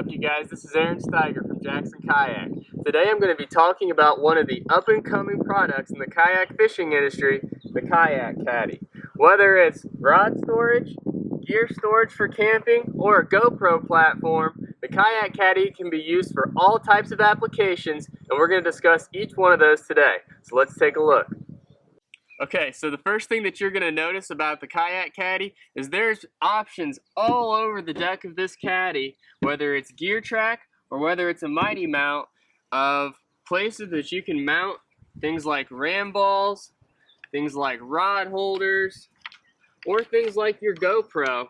up, you guys? This is Aaron Stiger from Jackson Kayak. Today I'm going to be talking about one of the up-and-coming products in the kayak fishing industry, the Kayak Kaddy. Whether it's rod storage, gear storage for camping, or a GoPro platform, the Kayak Kaddy can be used for all types of applications, and we're going to discuss each one of those today. So let's take a look. Okay, so the first thing that you're going to notice about the Kayak Kaddy is there's options all over the deck of this caddy, whether it's gear track or whether it's a mighty mount, of places that you can mount things like ram balls, things like rod holders, or things like your GoPro.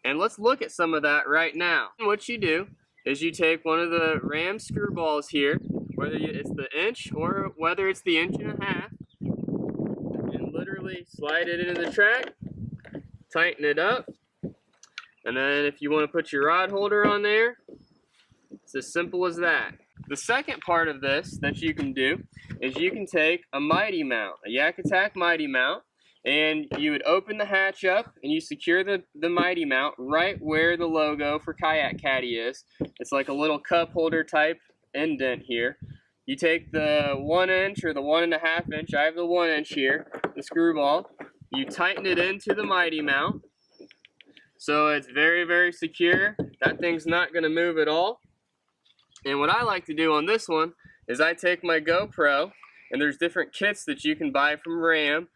And let's look at some of that right now. What you do is you take one of the ram screw balls here, whether it's the inch or whether it's the 1.5 inches, literally slide it into the track, tighten it up, and then if you want to put your rod holder on there, it's as simple as that. The second part of this that you can do is you can take a mighty mount, a YakAngler mighty mount, and you would open the hatch up and you secure the mighty mount right where the logo for Kayak Kaddy is. It's like a little cup holder type indent here. You take the 1 inch or the 1.5 inch, I have the 1 inch here, the screw ball. You tighten it into the mighty mount so it's very, very secure. That thing's not going to move at all. And what I like to do on this one is I take my GoPro, and there's different kits that you can buy from Ram.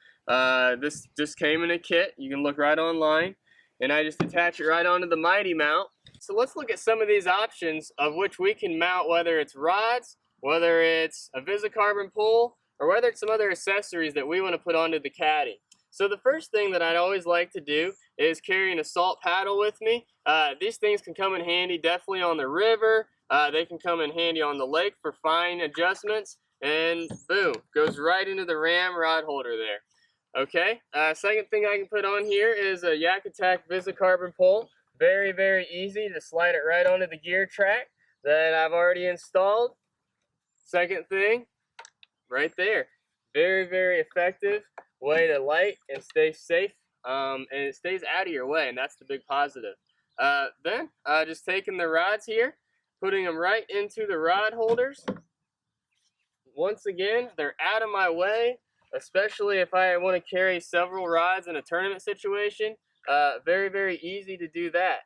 This just came in a kit. You can look right online, and I just attach it right onto the mighty mount. So let's look at some of these options of which we can mount, whether it's rods, whether it's a Visicarbon pole, or whether it's some other accessories that we want to put onto the caddy. So the first thing that I'd always like to do is carry an assault paddle with me. These things can come in handy definitely on the river. They can come in handy on the lake for fine adjustments, and boom, goes right into the ram rod holder there. Okay, second thing I can put on here is a YakAngler Visicarbon pole. Very, very easy to slide it right onto the gear track that I've already installed. Second thing, right there. Very, very effective way to light and stay safe, and it stays out of your way, and that's the big positive. Then, just taking the rods here, putting them right into the rod holders. Once again, they're out of my way, especially if I want to carry several rods in a tournament situation. Very, very easy to do that.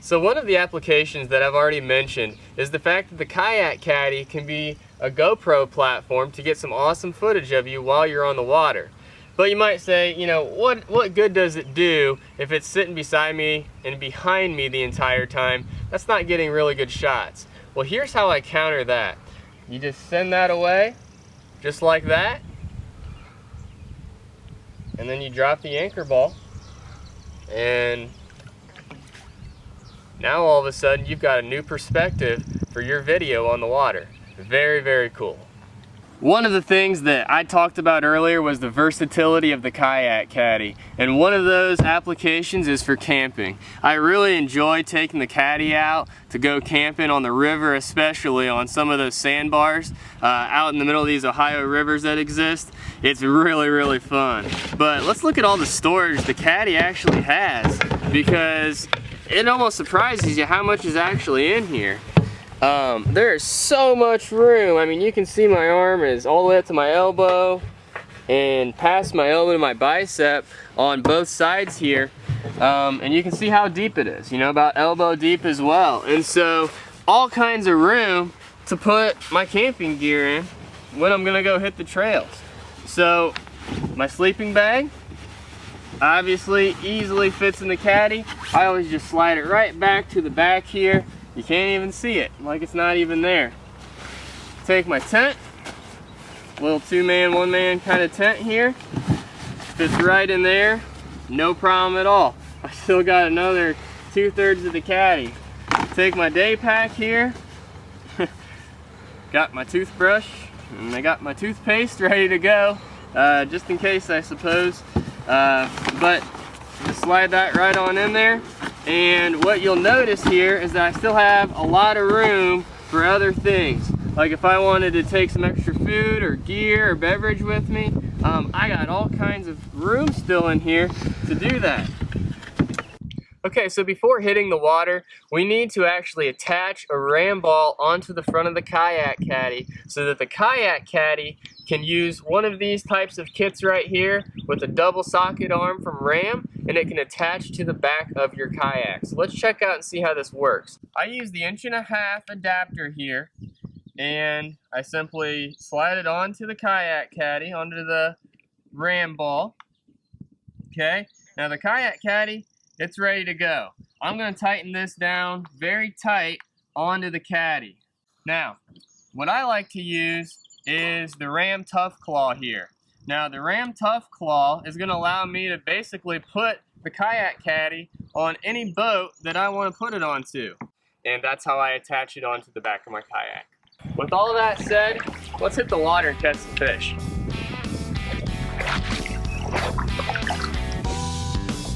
So one of the applications that I've already mentioned is the fact that the Kayak Kaddy can be a GoPro platform to get some awesome footage of you while you're on the water. But you might say, you know, what good does it do if it's sitting beside me and behind me the entire time? That's not getting really good shots. Well, here's how I counter that. You just send that away, just like that, and then you drop the anchor ball, and now all of a sudden you've got a new perspective for your video on the water. Very, very cool. One of the things that I talked about earlier was the versatility of the Kayak Kaddy, and one of those applications is for camping. I really enjoy taking the caddy out to go camping on the river, especially on some of those sandbars out in the middle of these Ohio rivers that exist. It's really, really fun. But let's look at all the storage the caddy actually has, because it almost surprises you how much is actually in here. There's so much room. I mean, you can see my arm is all the way up to my elbow and past my elbow to my bicep on both sides here. And you can see how deep it is, you know, about elbow deep as well. And so all kinds of room to put my camping gear in when I'm gonna go hit the trails. So my sleeping bag obviously easily fits in the caddy. I always just slide it right back to the back here. You can't even see it, like it's not even there. Take my tent, little 2-man, 1-man kind of tent here. Fits right in there, no problem at all. I still got another 2/3 of the caddy. Take my day pack here. Got my toothbrush, and I got my toothpaste ready to go, just in case, I suppose. But just slide that right on in there. And what you'll notice here is that I still have a lot of room for other things. Like if I wanted to take some extra food or gear or beverage with me, I got all kinds of room still in here to do that. Okay, so before hitting the water, we need to actually attach a ram ball onto the front of the Kayak Kaddy so that the Kayak Kaddy can use one of these types of kits right here with a double socket arm from Ram, and it can attach to the back of your kayak. So let's check out and see how this works. I use the 1.5" adapter here, and I simply slide it onto the Kayak Kaddy, onto the ram ball. Okay, now the Kayak Kaddy, it's ready to go. I'm going to tighten this down very tight onto the caddy. Now, what I like to use is the Ram Tough Claw here. Now, the Ram Tough Claw is going to allow me to basically put the Kayak Kaddy on any boat that I want to put it onto. And that's how I attach it onto the back of my kayak. With all that said, let's hit the water and catch some fish.